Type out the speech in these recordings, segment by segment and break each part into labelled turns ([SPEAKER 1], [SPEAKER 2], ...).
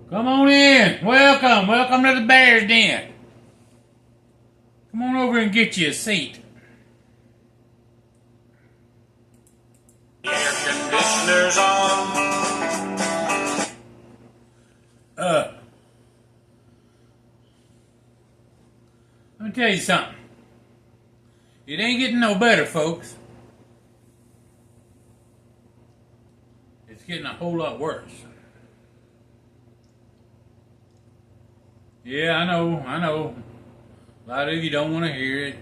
[SPEAKER 1] Come on in. Welcome. Welcome to the Bear's Den. Come on over and get you a seat.
[SPEAKER 2] Air conditioners on.
[SPEAKER 1] Let me tell you something. It ain't getting no better, folks. It's getting a whole lot worse. Yeah, I know. A lot of you don't want to hear it.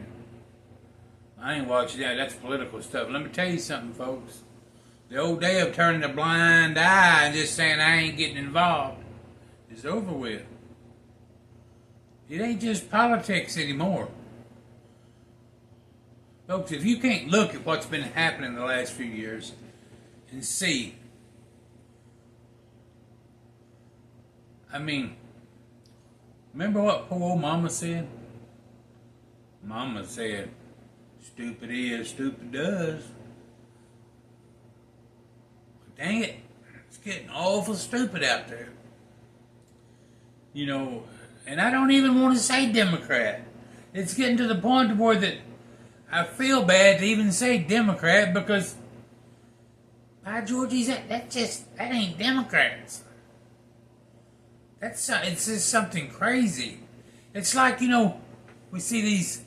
[SPEAKER 1] I ain't watching that. That's political stuff. Let me tell you something, folks. The old day of turning a blind eye and just saying I ain't getting involved is over with. It ain't just politics anymore. Folks, if you can't look at what's been happening the last few years and see, remember what poor old Mama said? Mama said, stupid is, stupid does. But dang it, it's getting awful stupid out there. You know, and I don't even want to say Democrat. It's getting to the point where that I feel bad to even say Democrat because, by Georgie, that ain't Democrats. It's just something crazy. It's like, we see these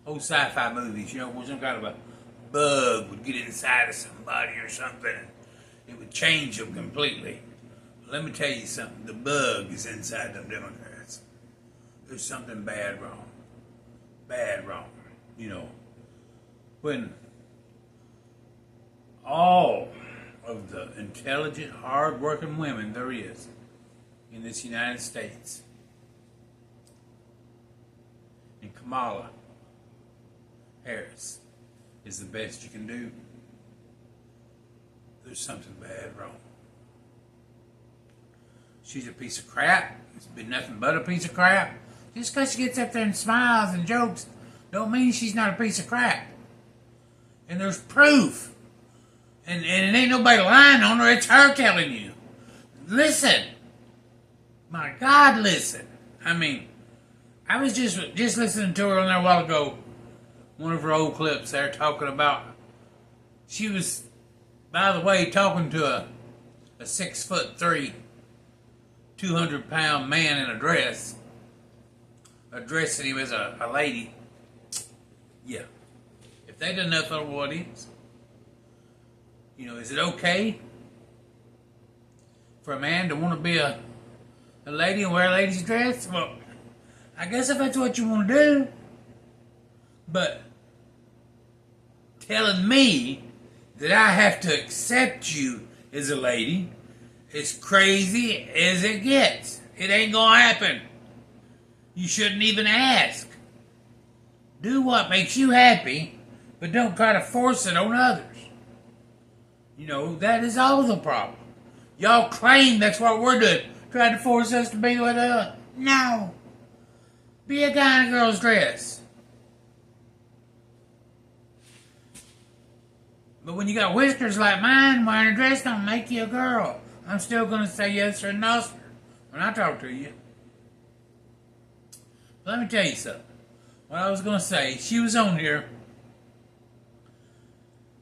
[SPEAKER 1] old sci-fi movies, where some kind of a bug would get inside of somebody or something. It would change them completely. But let me tell you something. The bug is inside them Democrats. There's something bad wrong. Bad wrong. When all of the intelligent, hard-working women there is in this United States, and Kamala Harris is the best you can do, there's something bad wrong. She's a piece of crap. It's been nothing but a piece of crap. Just because she gets up there and smiles and jokes don't mean she's not a piece of crap. And there's proof. And it ain't nobody lying on her. It's her telling you. Listen. My God, listen. I was just listening to her on there a while ago. One of her old clips there talking about. She was, by the way, talking to a 6'3", 200-pound man in a dress. Addressing him as a lady. Yeah. If they don't know what it is it okay for a man to want to be a lady and wear a lady's dress? Well, I guess if that's what you want to do. But telling me that I have to accept you as a lady is crazy as it gets. It ain't gonna happen. You shouldn't even ask. Do what makes you happy, but don't try to force it on others. That is all the problem. Y'all claim that's what we're doing, trying to force us to be what they are. No. Be a guy in a girl's dress. But when you got whiskers like mine, wearing a dress don't make you a girl. I'm still going to say yes or no sir when I talk to you. But let me tell you something. What I was going to say, she was on here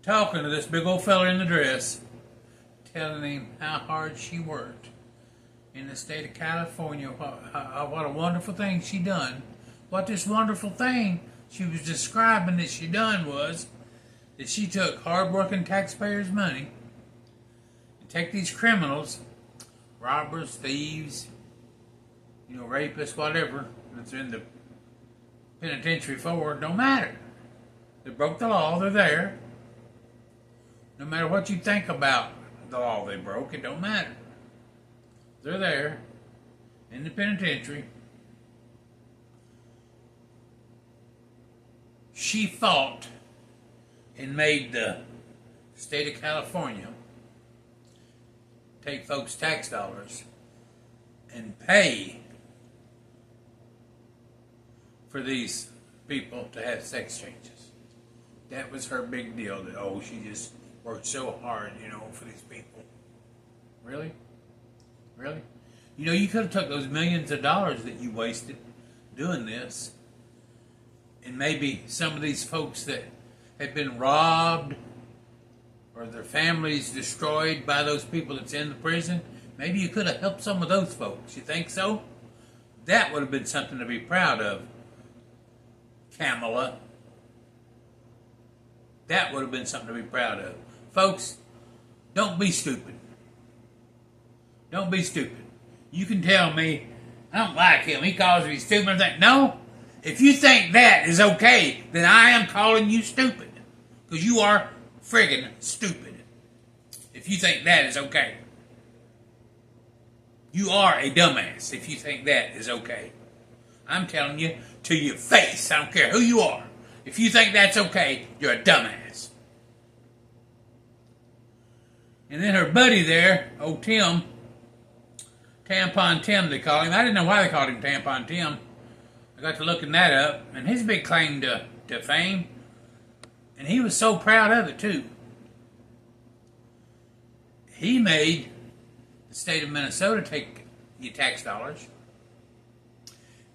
[SPEAKER 1] talking to this big old fella in the dress, telling him how hard she worked in the state of California, what a wonderful thing she done. What this wonderful thing she was describing that she done was that she took hard-working taxpayers' money and take these criminals, robbers, thieves, rapists, whatever, that's in the penitentiary for, it don't matter. They broke the law, they're there. No matter what you think about the law they broke, it don't matter. They're there in the penitentiary. She fought and made the state of California take folks' tax dollars and pay for these people to have sex changes. That was her big deal. That she just worked so hard, for these people. Really? Really? You could have took those millions of dollars that you wasted doing this, and maybe some of these folks that have been robbed or their families destroyed by those people that's in the prison, maybe you could have helped some of those folks. You think so? That would have been something to be proud of, Kamala. That would have been something to be proud of. Folks, don't be stupid. Don't be stupid. You can tell me, I don't like him, he calls me stupid. I think, no, if you think that is okay, then I am calling you stupid. Because you are friggin' stupid. If you think that is okay. You are a dumbass if you think that is okay. I'm telling you to your face, I don't care who you are. If you think that's okay, you're a dumbass. And then her buddy there, old Tim, Tampon Tim they call him. I didn't know why they called him Tampon Tim. I got to looking that up, and his big claim to fame, and he was so proud of it too. He made the state of Minnesota take your tax dollars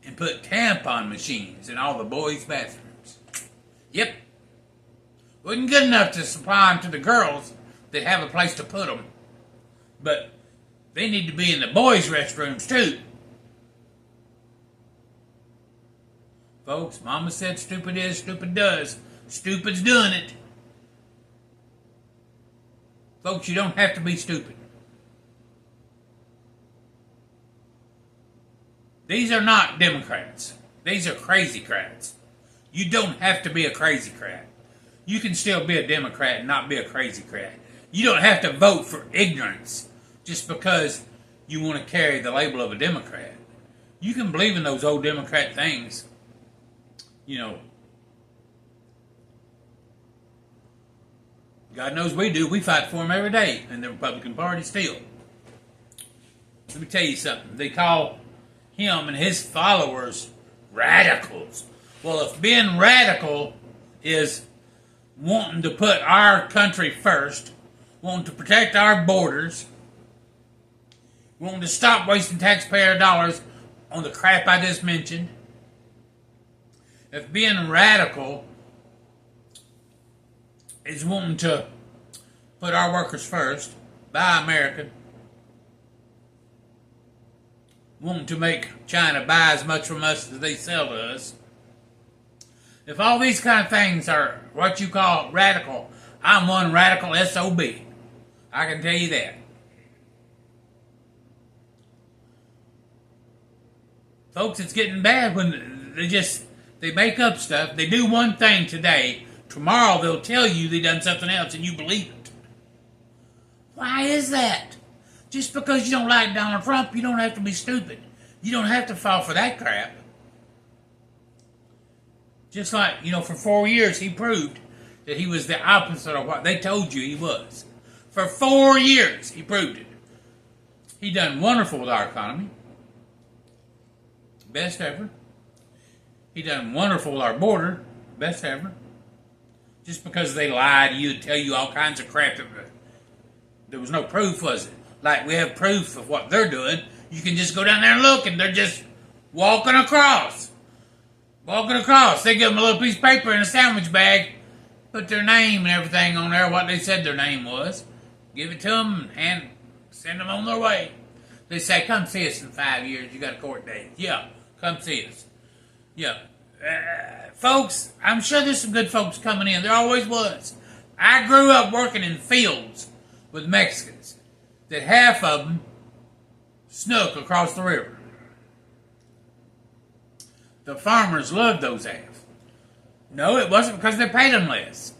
[SPEAKER 1] and put tampon machines in all the boys' bathrooms. Yep. Wasn't good enough to supply them to the girls that have a place to put them. But they need to be in the boys' restrooms too. Folks, Mama said stupid is, stupid does. Stupid's doing it. Folks, you don't have to be stupid. These are not Democrats. These are crazy-crats. You don't have to be a crazy-crat. You can still be a Democrat and not be a crazy-crat. You don't have to vote for ignorance just because you want to carry the label of a Democrat. You can believe in those old Democrat things. God knows we do. We fight for them every day in the Republican Party still. Let me tell you something. They call him and his followers radicals. Well, if being radical is wanting to put our country first, wanting to protect our borders, wanting to stop wasting taxpayer dollars on the crap I just mentioned, if being radical is wanting to put our workers first, buy American, wanting to make China buy as much from us as they sell to us, if all these kind of things are what you call radical, I'm one radical SOB. I can tell you that. Folks, it's getting bad when they make up stuff. They do one thing today. Tomorrow they'll tell you they done something else and you believe it. Why is that? Just because you don't like Donald Trump, you don't have to be stupid. You don't have to fall for that crap. Just like, for 4 years he proved that he was the opposite of what they told you he was. For 4 years he proved it. He done wonderful with our economy. Best ever. He done wonderful with our border. Best ever. Just because they lied to you and tell you all kinds of crap. There was no proof, was it? Like we have proof of what they're doing. You can just go down there and look, and they're just walking across. Walking across. They give them a little piece of paper in a sandwich bag, put their name and everything on there, what they said their name was. Give it to them and send them on their way. They say, come see us in 5 years. You got a court date. Yeah, come see us. Yeah. Folks, I'm sure there's some good folks coming in. There always was. I grew up working in fields with Mexicans that half of them snook across the river. The farmers loved those half. No, it wasn't because they paid them less.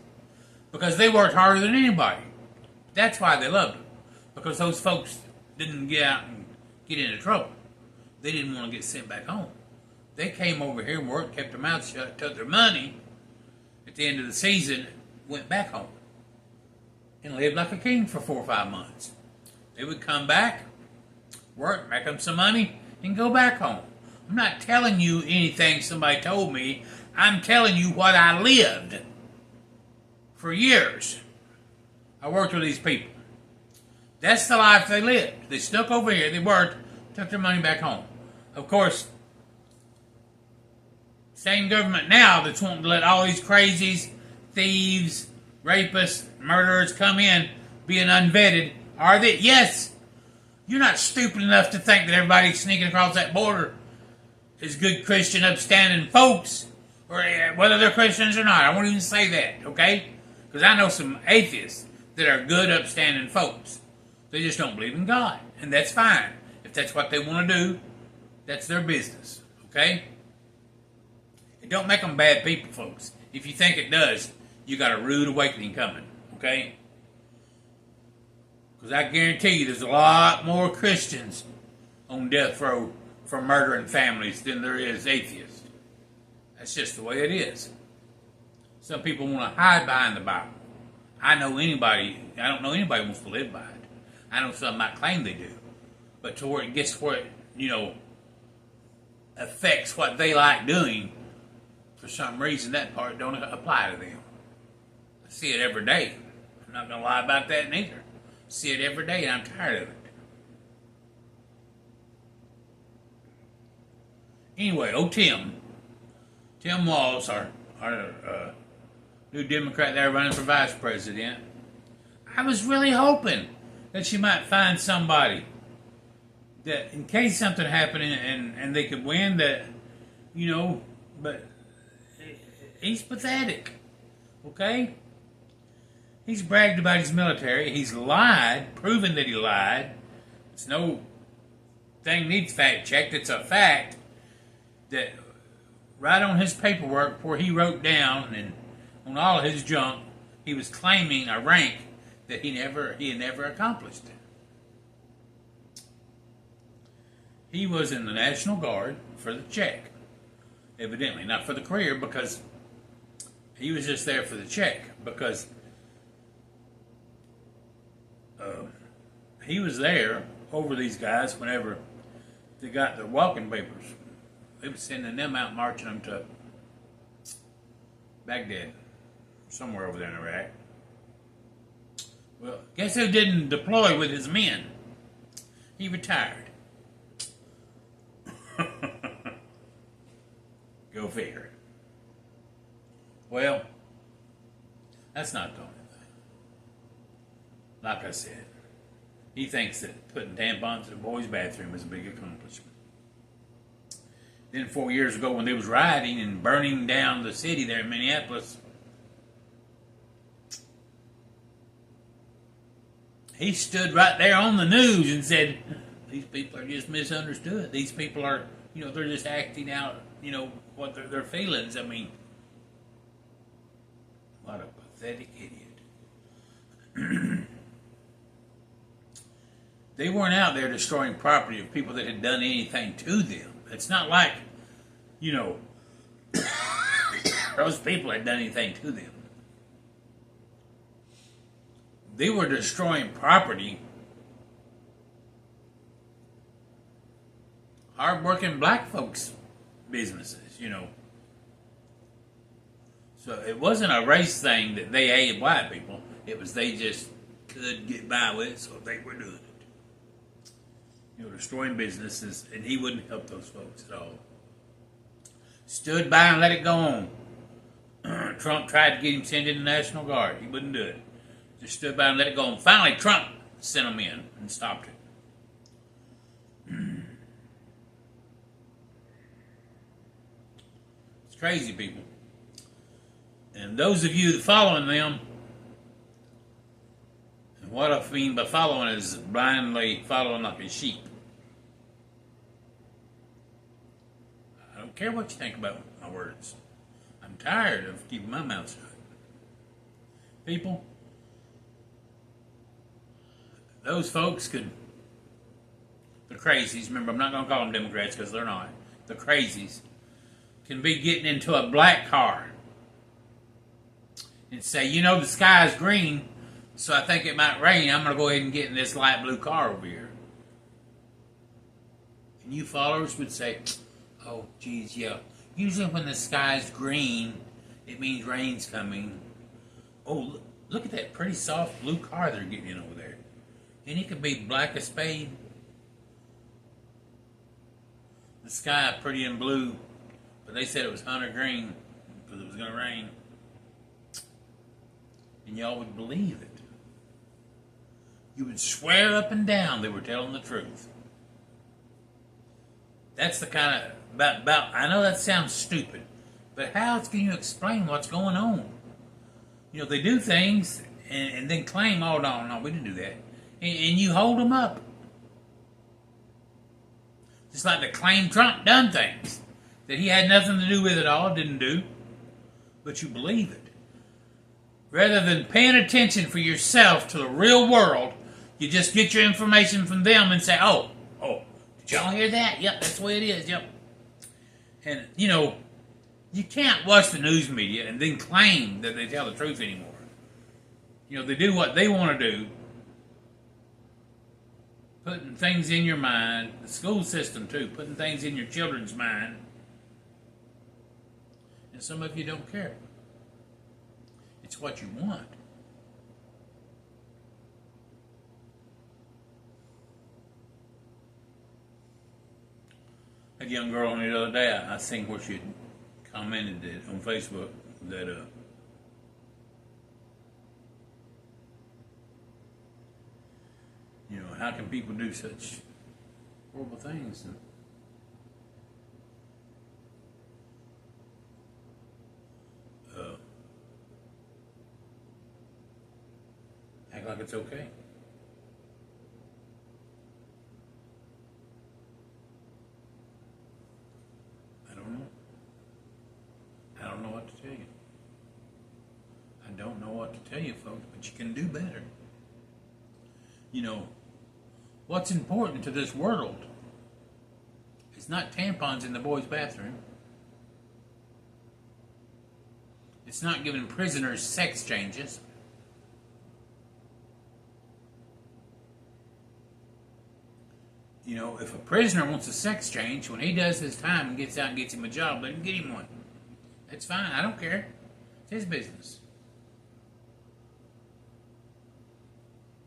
[SPEAKER 1] Because they worked harder than anybody. That's why they loved them. Because those folks didn't get out and get into trouble. They didn't want to get sent back home. They came over here and worked, kept their mouths shut, took their money at the end of the season, went back home. And lived like a king for 4 or 5 months. They would come back, work, make them some money, and go back home. I'm not telling you anything somebody told me. I'm telling you what I lived for years. I worked with these people. That's the life they lived. They stuck over here, they worked, took their money back home. Of course, same government now that's wanting to let all these crazies, thieves, rapists, murderers come in being unvetted. Are they? Yes. You're not stupid enough to think that everybody sneaking across that border is good Christian, upstanding folks, or whether they're Christians or not. I won't even say that, okay? Because I know some atheists that are good, upstanding folks. They just don't believe in God, and that's fine. If that's what they want to do, that's their business, okay? It don't make them bad people, folks. If you think it does, you got a rude awakening coming, okay? Because I guarantee you there's a lot more Christians on death row for murdering families than there is atheists. That's just the way it is. Some people want to hide behind the Bible. I don't know anybody who wants to live by it. I know some might claim they do. But to where it gets where it, affects what they like doing, for some reason that part don't apply to them. I see it every day. I'm not going to lie about that neither. I see it every day and I'm tired of it. Anyway, Tim Walz, our new Democrat there running for vice president, I was really hoping that she might find somebody that, in case something happened and they could win, that, but he's pathetic, okay? He's bragged about his military. He's lied, proven that he lied. It's no thing needs fact checked. It's a fact that right on his paperwork where he wrote down and on all of his junk, he was claiming a rank that he had never accomplished. He was in the National Guard for the check, evidently, not for the career, because he was just there for the check, because he was there over these guys whenever they got their walking papers. They were sending them out, marching them to Baghdad, somewhere over there in Iraq. Well, guess who didn't deploy with his men? He retired. Go figure. Well, that's not the only thing. Like I said, he thinks that putting tampons in a boy's bathroom is a big accomplishment. Then 4 years ago when they was rioting and burning down the city there in Minneapolis, he stood right there on the news and said, these people are just misunderstood. These people are, they're just acting out, what their feelings. I mean, what a pathetic idiot. They weren't out there destroying property of people that had done anything to them. It's not like, those people had done anything to them. They were destroying property. Hard-working black folks' businesses, So it wasn't a race thing that they hated white people. It was they just could get by with it, so they were doing it. Destroying businesses, and he wouldn't help those folks at all. Stood by and let it go on. Trump tried to get him sent in the National Guard. He wouldn't do it. Just stood by and let it go on. Finally, Trump sent him in and stopped it. It's crazy, people. And those of you that following them, and what I mean by following is blindly following like a sheep. I don't care what you think about my words. I'm tired of keeping my mouth shut. People, those folks the crazies, remember I'm not going to call them Democrats because they're not. The crazies can be getting into a black car and say, the sky is green, so I think it might rain. I'm going to go ahead and get in this light blue car over here. And you followers would say, oh, geez, yeah. Usually when the sky's green, it means rain's coming. Oh, Look at that pretty soft blue car they're getting in over there. And it could be black as spade. The sky pretty and blue, but they said it was hunter green because it was going to rain. And y'all would believe it. You would swear up and down they were telling the truth. That's the kind of, I know that sounds stupid, but how else can you explain what's going on? You know, they do things and then claim, oh, no, we didn't do that. And you hold them up. Just like they claim Trump done things that he had nothing to do with at all, didn't do. But you believe it. Rather than paying attention for yourself to the real world, you just get your information from them and say, oh, did y'all hear that? Yep, that's the way it is, yep. And, you know, you can't watch the news media and then claim that they tell the truth anymore. You know, they do what they want to do, putting things in your mind, the school system too, putting things in your children's mind. And some of you don't care. It's what you want. A young girl the other day, I seen where she had commented that on Facebook that you know, how can people do such horrible things? And act like it's okay. I don't know. I don't know what to tell you. I don't know what to tell you, folks, but you can do better. You know, what's important to this world is not tampons in the boys' bathroom. It's not giving prisoners sex changes. You know, if a prisoner wants a sex change, when he does his time and gets out and gets him a job, let him get him one. That's fine. I don't care. It's his business.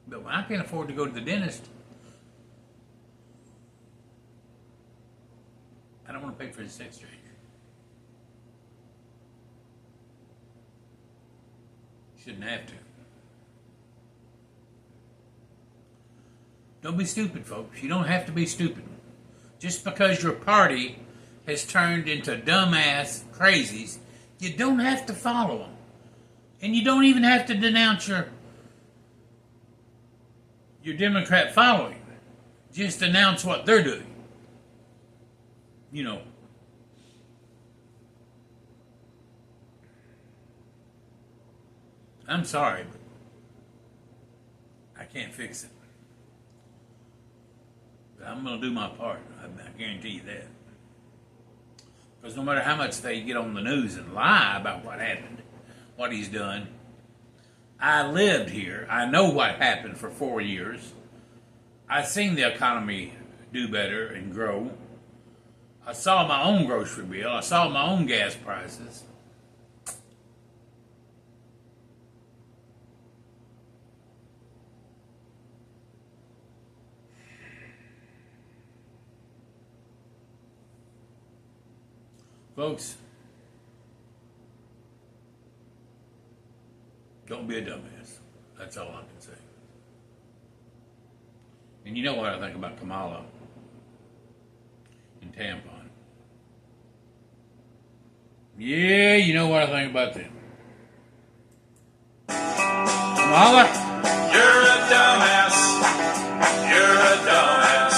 [SPEAKER 1] But when I can't afford to go to the dentist, I don't want to pay for his sex change. Shouldn't have to. Don't be stupid, folks. You don't have to be stupid. Just because your party has turned into dumbass crazies, you don't have to follow them. And you don't even have to denounce your Democrat following. Just announce what they're doing. You know. I'm sorry, but I can't fix it. But I'm going to do my part. I guarantee you that. Because no matter how much they get on the news and lie about what happened, what he's done, I lived here. I know what happened for 4 years. I've seen the economy do better and grow. I saw my own grocery bill. I saw my own gas prices. Folks, don't be a dumbass. That's all I can say. And you know what I think about Kamala and Tampon. Yeah, you know what I think about them. Kamala?
[SPEAKER 2] You're a dumbass. You're a dumbass.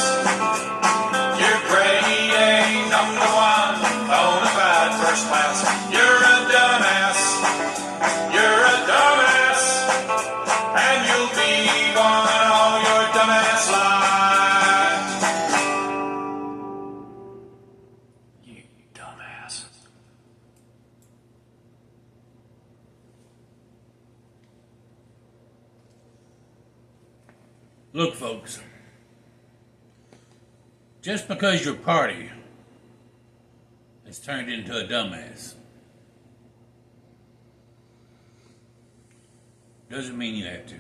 [SPEAKER 2] Your grade ain't number one. Bonafide first class. You're a dumbass. You're a dumbass. And you'll be one all your dumbass life. You dumbass.
[SPEAKER 1] Look, folks, just because your party has turned into a dumbass Doesn't mean you have to.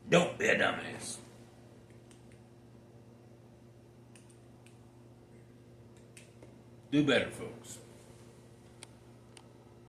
[SPEAKER 1] Don't be a dumbass. Do better, folks.